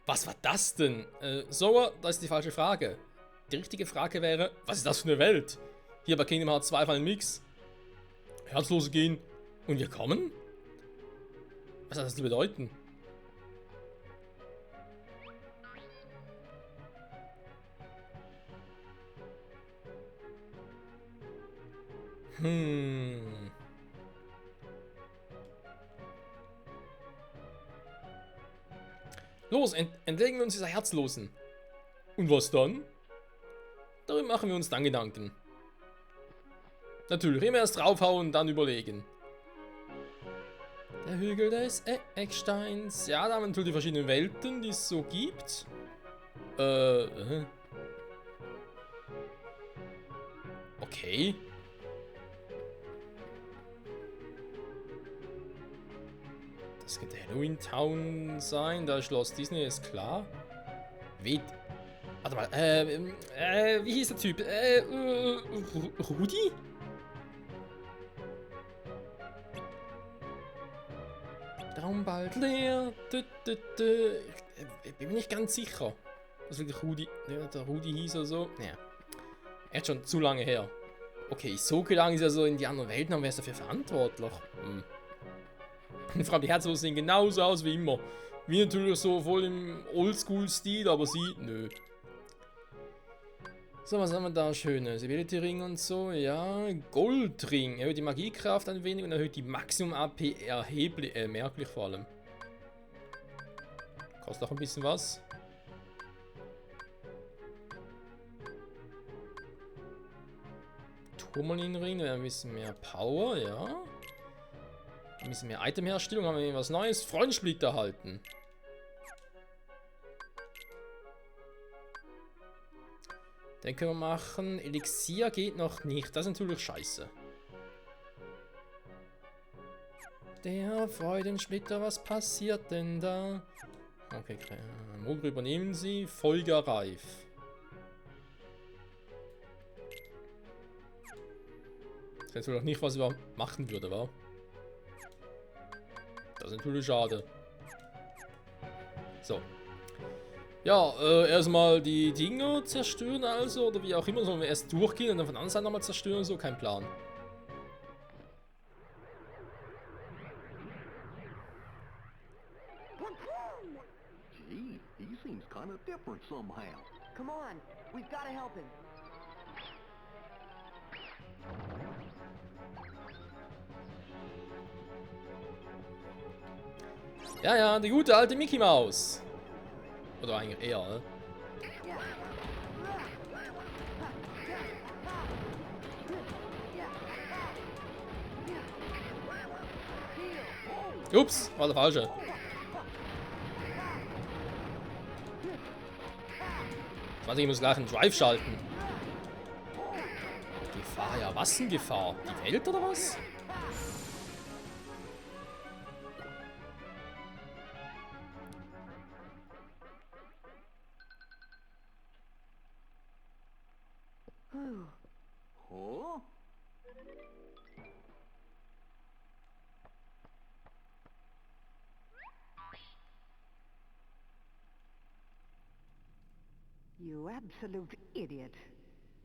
Was war das denn? Sora, das ist die falsche Frage. Die richtige Frage wäre, was ist das für eine Welt? Hier bei Kingdom Hearts 2 fallen nix. Herzlose gehen und wir kommen? Was hat das zu bedeuten? Los, entlegen wir uns dieser Herzlosen. Und was dann? Darüber machen wir uns dann Gedanken. Natürlich, immer erst draufhauen und dann überlegen. Der Hügel des Ecksteins. Ja, da haben wir natürlich die verschiedenen Welten, die es so gibt. Okay. Das könnte Halloween Town sein. Da Schloss Disney ist klar. Warte mal, wie hieß der Typ? Rudi? Raum bald leer. Bin mir nicht ganz sicher. Das wirklich Rudi, der Rudi hieß oder so. Naja. Echt schon zu lange her. Okay, so gelangt ist er so in die anderen Welten, aber wer ist dafür verantwortlich? Vor allem die Herzlosen sehen genauso aus wie immer. Wie natürlich so voll im Oldschool-Stil, aber sie, nö. So, was haben wir da Schönes? Ability Ring und so, ja. Goldring. Erhöht die Magiekraft ein wenig und erhöht die Maximum AP erheblich, merklich vor allem. Kostet auch ein bisschen was. Turmalinring, ein bisschen mehr Power, ja. Ein bisschen mehr Itemherstellung, haben wir was Neues. Freundensplitter erhalten. Den können wir machen. Elixier geht noch nicht. Das ist natürlich scheiße. Der Freudensplitter, was passiert denn da? Okay, Mogri übernehmen Sie. Folgerreif. Das ist natürlich nicht, was er machen würde, wa? Das ist natürlich schade. So. Ja, erstmal die Dinger zerstören also, oder wie auch immer, sollen wir erst durchgehen und dann von der anderen Seite nochmal zerstören, so, kein Plan. Gee, he seems kind of different somehow. Come on, we've got to help him. Ja, ja, die gute alte Mickey Maus. Oder eigentlich eher, ne? Ups, war der falsche. Ich muss gleich einen Drive schalten. Gefahr, ja, was denn Gefahr? Die Welt oder was? Huh? You absolute idiot.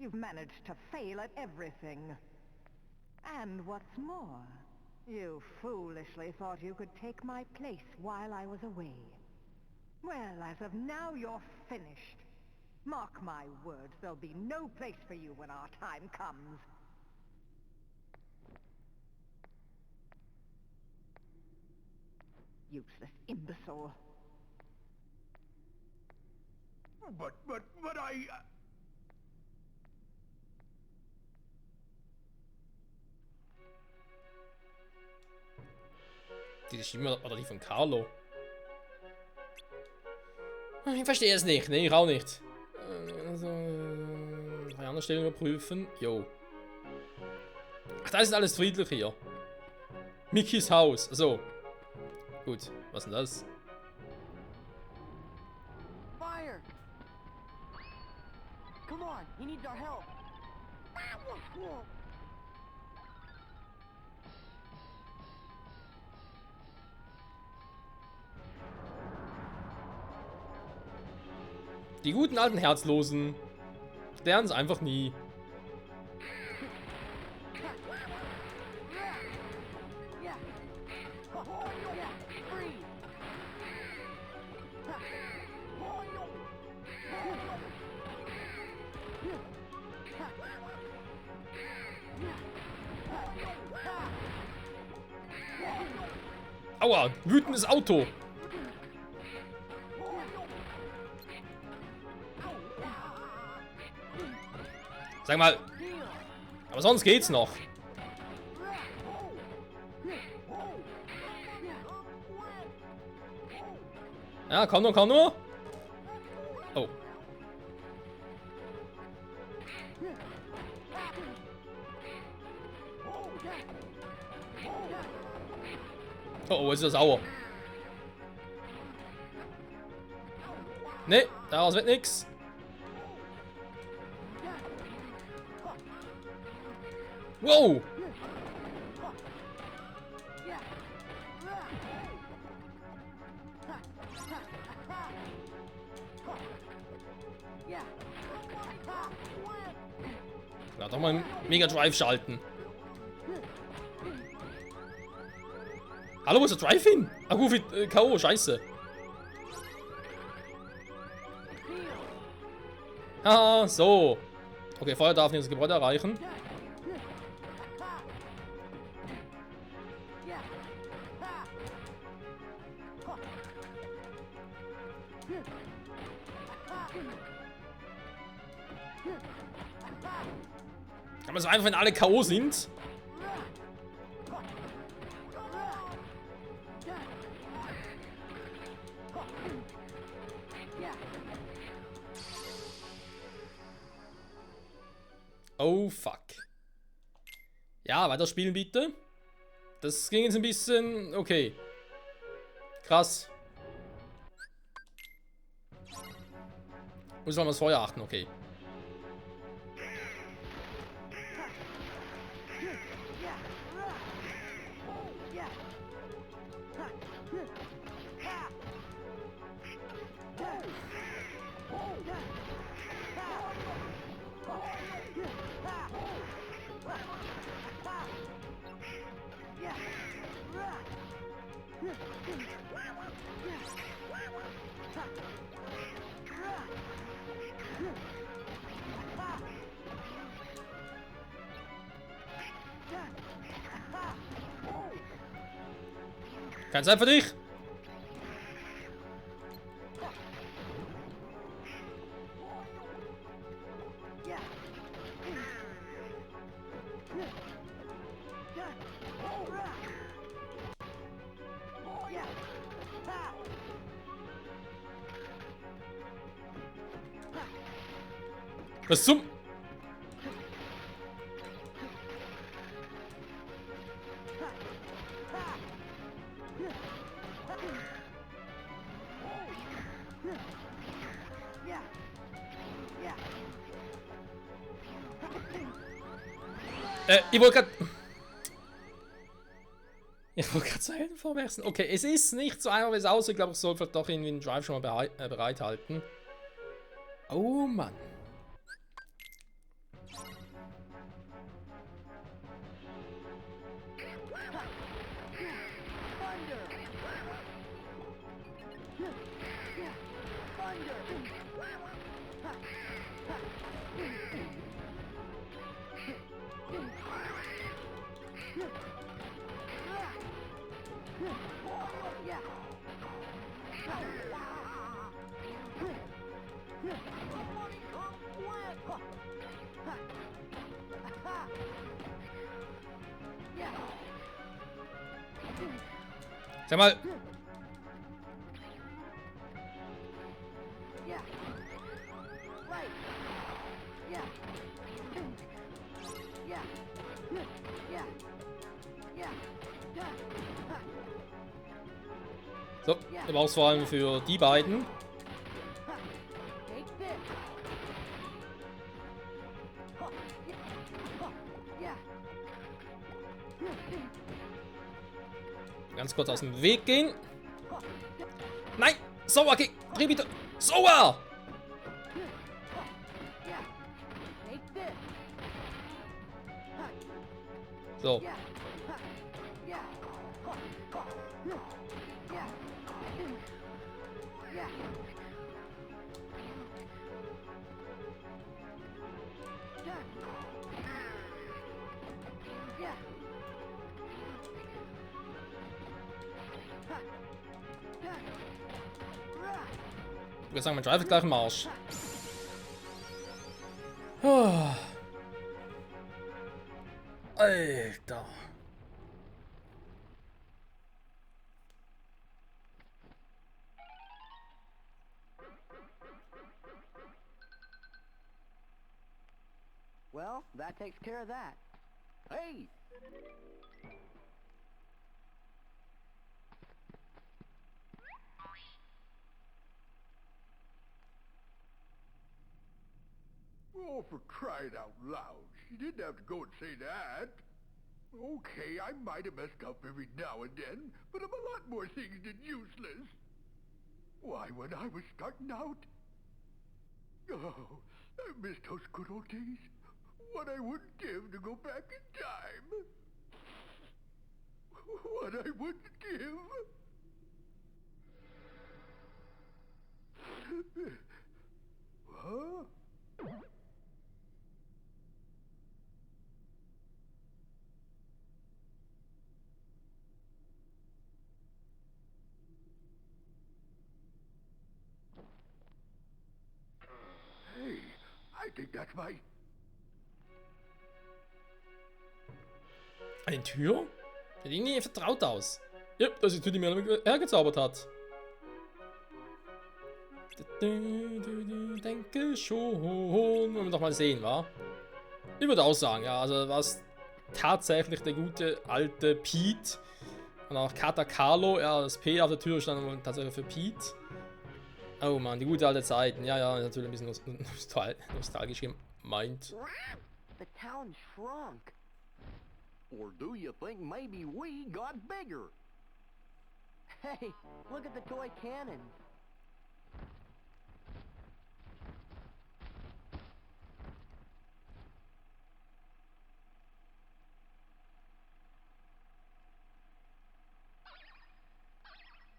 You've managed to fail at everything. And what's more, you foolishly thought you could take my place while I was away. Well, as of now, you're finished. Mark my words, there'll be no place for you when our time comes. Useless imbecile. But I... Die Stimme oder die von Carlo? Ich verstehe es nicht. Nee, ich auch nicht. Also, drei andere Stellen überprüfen. Jo. Ach, da ist alles friedlich hier. Mickeys Haus. So. Gut. Was ist denn das? Fire! Come on, he needs our help. Die guten alten Herzlosen lernen es einfach nie. Aua, wütendes Auto. Sag mal. Aber sonst geht's noch. Ja, komm nur, komm nur. Oh. Oh, ist das sauer. Nee, daraus wird nix. Wow. Na, doch mal einen Mega Drive schalten. Hallo, wo ist der Drive hin? Ah, gut, K.O., scheiße. Ah, so. Okay, Feuer darf nicht das Gebäude erreichen. Aber so einfach, wenn alle K.O. sind. Oh, fuck. Ja, weiterspielen bitte. Das ging jetzt ein bisschen... Okay. Krass. Muss man das Feuer achten, okay. Keine Zeit für dich. Was zum... ich wollte gerade... Ich wollte gerade zu Helden vorwechseln. Okay, es ist nicht so einfach, wie es aussieht. Ich glaube, ich soll vielleicht doch irgendwie den Drive schon mal bereithalten. Oh Mann. Sag mal. So, ich brauche es vor allem für die beiden. Ganz kurz aus dem Weg gehen. Nein! Sauer, geh! Dreh bitte! Sauer! So. Yeah. Yeah. Yeah. Yeah. Yeah. Ich würde sagen, mein Drive ist gleich im Arsch. Ah. Alter. Well, that takes care of that. Hey! Oh, for crying out loud. You didn't have to go and say that. Okay, I might have messed up every now and then, but I'm a lot more things than useless. Why, when I was starting out... Oh, I miss those good old days. What I wouldn't give to go back in time. What I wouldn't give. Huh? Hey, I think that's my... Eine Tür? Sieht irgendwie vertraut aus. Ja, das ist die Tür, die mir hergezaubert hat. Denke schon. Wollen wir doch mal sehen, wa? Ich würde auch sagen, ja, also was tatsächlich der gute alte Pete und auch Kata Carlo, ja, das P auf der Tür stand tatsächlich für Pete. Oh man, die gute alte Zeiten, ja, ja, natürlich ein bisschen nostalgisch gemeint. The town shrunk. Or do you think maybe we got bigger? Hey, look at the toy cannons.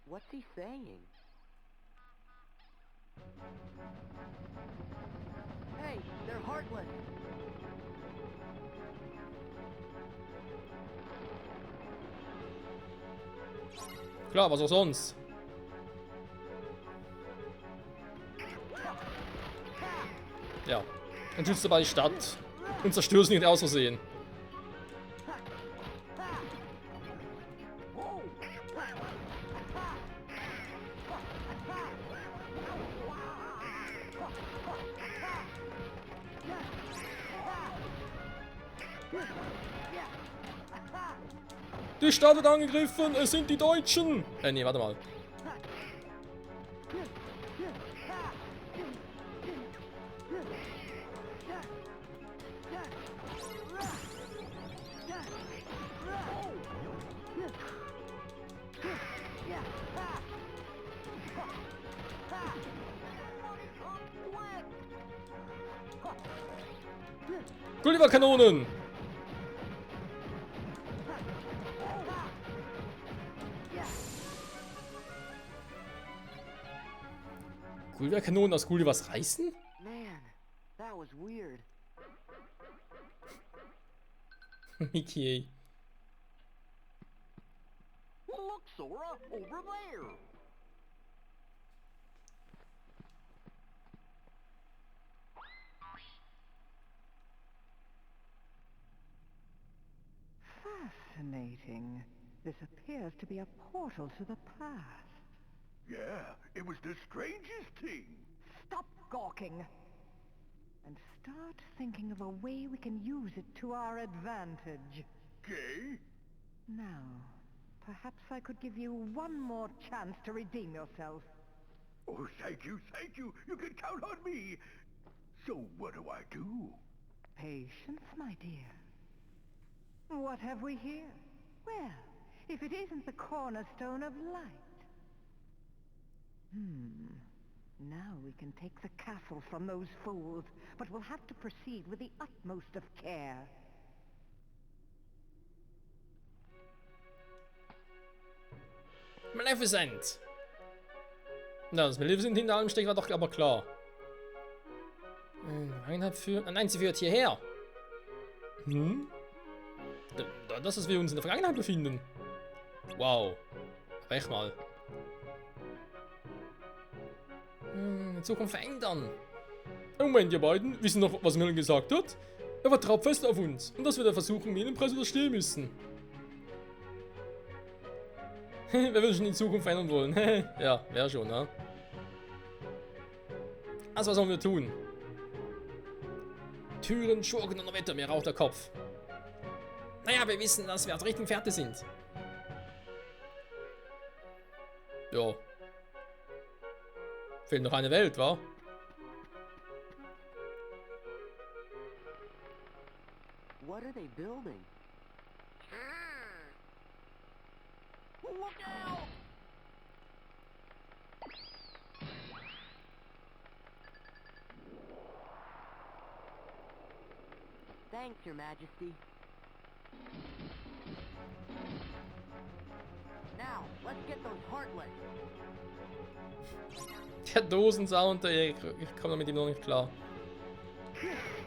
What's he saying? Hey, they're heartless. Klar, was auch sonst. Ja, dann schützt dabei die Stadt und zerstörst nicht aus Versehen. Die Stadt wird angegriffen, es sind die Deutschen! Nee, warte mal. Gulliver-Kanonen! Gulliver-Kanonen aus Gullivers reißen? Man, that was weird. Mickey. Look, Sora, over there. Fascinating. This appears to be a portal to the past. Yeah, it was the strangest thing. Stop gawking! And start thinking of a way we can use it to our advantage. Okay? Now, perhaps I could give you one more chance to redeem yourself. Oh, thank you, thank you. You can count on me. So what do I do? Patience, my dear. What have we here? Well, if it isn't the cornerstone of light. Now we can take the castle from those fools, but we'll have to proceed with the utmost of care. Maleficent! Na, das Maleficent hinter allem steckt, war doch aber klar. Vergangenheit führen. Nein, sie führt hierher. Hm? Das, dass wir uns in der Vergangenheit befinden. Wow. Aber echt mal. In Zukunft verändern. Moment, ihr beiden, wissen noch, was Merlin gesagt hat? Er vertraut fest auf uns und dass wir der Versuchung Medienpreis widerstehen müssen. Wer würde schon in Zukunft verändern wollen? Ja, wäre schon, ne? Also was sollen wir tun? Türen, Schurken und Wetter, mir raucht der Kopf. Naja, wir wissen, dass wir auf der richtigen Fährte sind. Ja. Fehlt noch eine Welt, wa? What are they building? Look out! Thanks, Your Majesty. Now, let's get those Heartless. Der Dosensound, ich komme mit ihm noch nicht klar.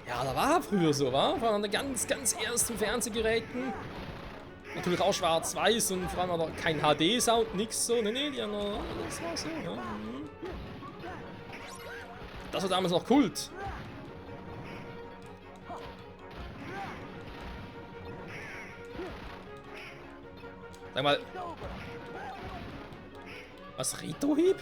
Ja, da war er früher so, wa? Von den ganz ersten Fernsehgeräten. Natürlich auch schwarz-weiß und vor allem aber kein HD-Sound, nix so. Nee, die haben noch, das war so, ja. Das war damals noch Kult. Sag mal. Was, Rito-Hieb?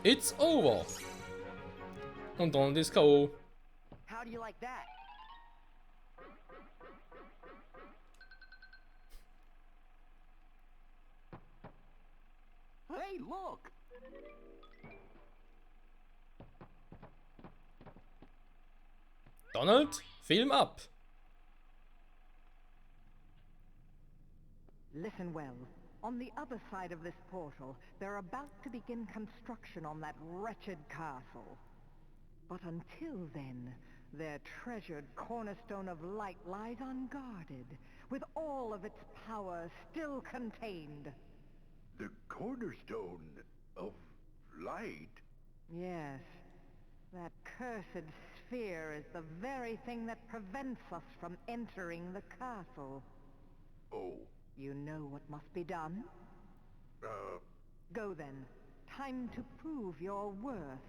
It's over. Und dann ist K.O. How do you like that? Hey, look! Donald, Film ab. Listen well. On the other side of this portal, they're about to begin construction on that wretched castle. But until then, their treasured cornerstone of light lies unguarded, with all of its power still contained. The cornerstone of light? Yes. That cursed sphere is the very thing that prevents us from entering the castle. Oh. You know what must be done? Go then. Time to prove your worth.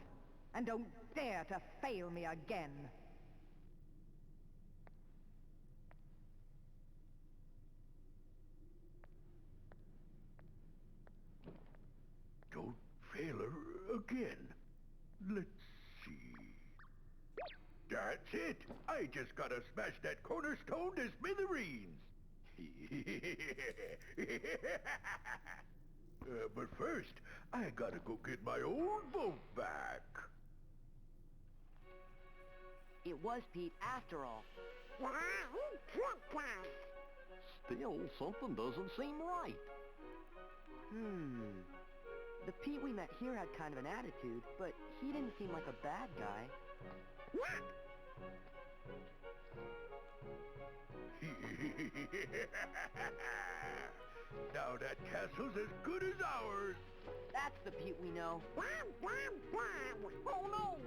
And don't dare to fail me again. Don't fail her again. Let's see. That's it. I just gotta smash that cornerstone to smithereens. But first, I gotta go get my old vote back. It was Pete after all. Still, something doesn't seem right. The Pete we met here had kind of an attitude, but he didn't seem like a bad guy. Now that castle's as good as ours. That's the Pete we know. Oh no!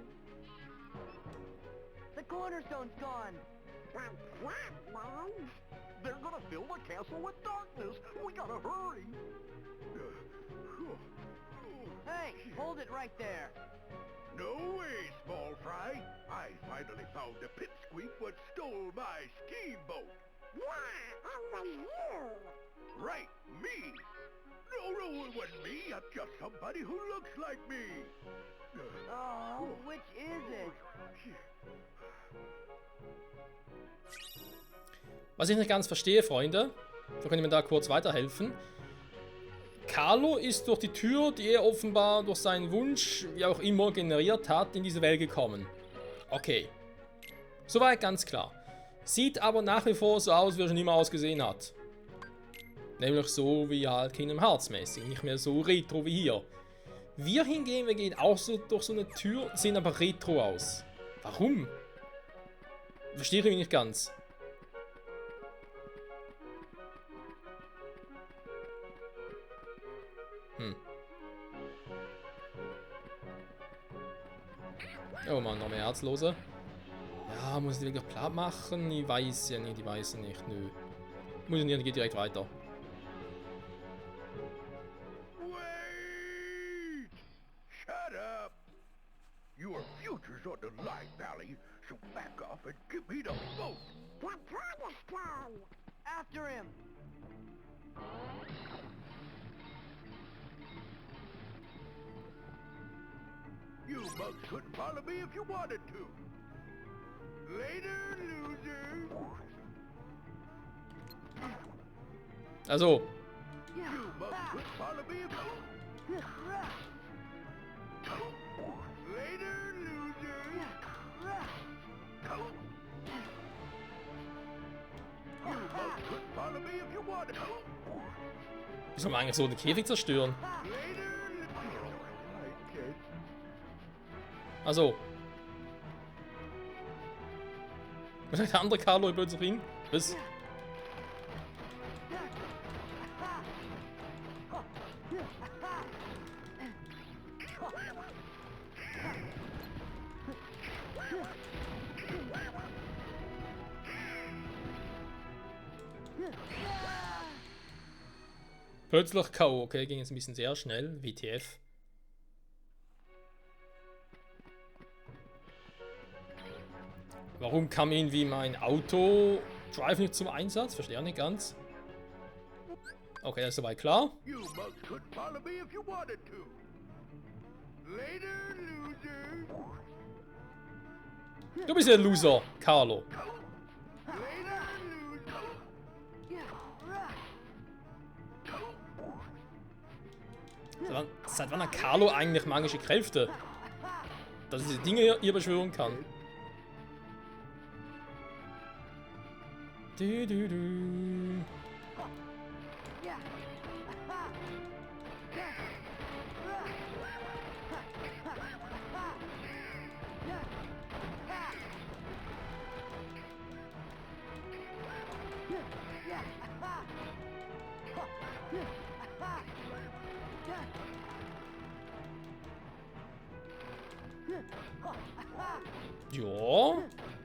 The cornerstone's gone. They're gonna fill the castle with darkness. We gotta hurry. Hey, hold it right there. No way, small fry. I finally found the pipsqueak what stole my steamboat. Only you! Right, me. No, it wasn't me. I'm just somebody who looks like me. Oh, which is it? Was ich nicht ganz verstehe, Freunde, so können mir da kurz weiterhelfen. Carlo ist durch die Tür, die er offenbar durch seinen Wunsch, wie auch immer, generiert hat, in diese Welt gekommen. Okay. Soweit ganz klar. Sieht aber nach wie vor so aus, wie er schon immer ausgesehen hat. Nämlich so wie halt Kingdom Hearts mäßig, nicht mehr so retro wie hier. Wir hingegen, wir gehen auch so durch so eine Tür, sehen aber retro aus. Warum? Verstehe ich nicht ganz. Oh Mann, noch mehr Herzlose. Ja, muss ich die wirklich platt machen? Ich weiß ja nicht, ich weiß ja nicht. Nö. Muss ich nicht, geht direkt weiter. Wait! Shut up! Your future's on the line, Pally, so back off and give me the boat! The promise stone. After him! You bugs couldn't follow me if you wanted to! Later, loser! Also, You bugs couldn't follow me if you... Later, loser! You bugs couldn't follow me if you wanted to! wie soll man eigentlich so den Käfig zerstören? Later, loser! Also. Was sagt der andere Carlo plötzlich hin? Was? Plötzlich K.O. Okay, ging jetzt ein bisschen sehr schnell. WTF. Warum kam irgendwie mein Auto-Drive nicht zum Einsatz? Verstehe ich nicht ganz. Okay, das ist soweit klar. You bugs couldn't follow me if you wanted to. Later, loser. Du bist ja ein Loser, Carlo. Later, loser. Seit wann hat Carlo eigentlich magische Kräfte? Dass er diese Dinge hier beschwören kann. Du, du, du.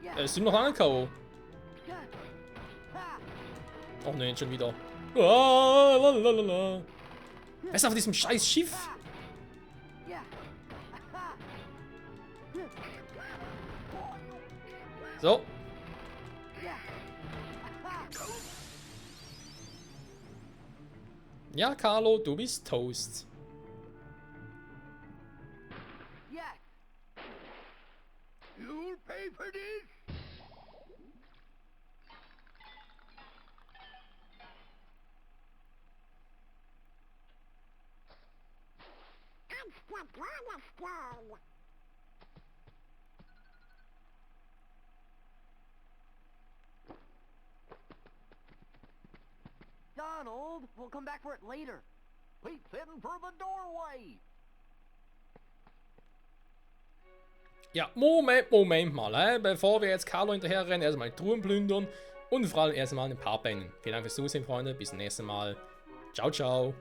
Ja, es sind noch lange K.O. Oh ne, schon wieder. Ah, lalalala. Wer ist auf diesem scheiß Schiff? So. Ja, Carlo, du bist Toast. You'll pay for this. It's the promise stone. Donald, we'll come back for it later. Pete's heading for the doorway. Ja, Moment mal, bevor wir jetzt Carlo hinterherrennen, erstmal Truhen plündern und vor allem erstmal ein paar Pennen. Vielen Dank fürs Zusehen, Freunde. Bis zum nächsten Mal. Ciao, ciao.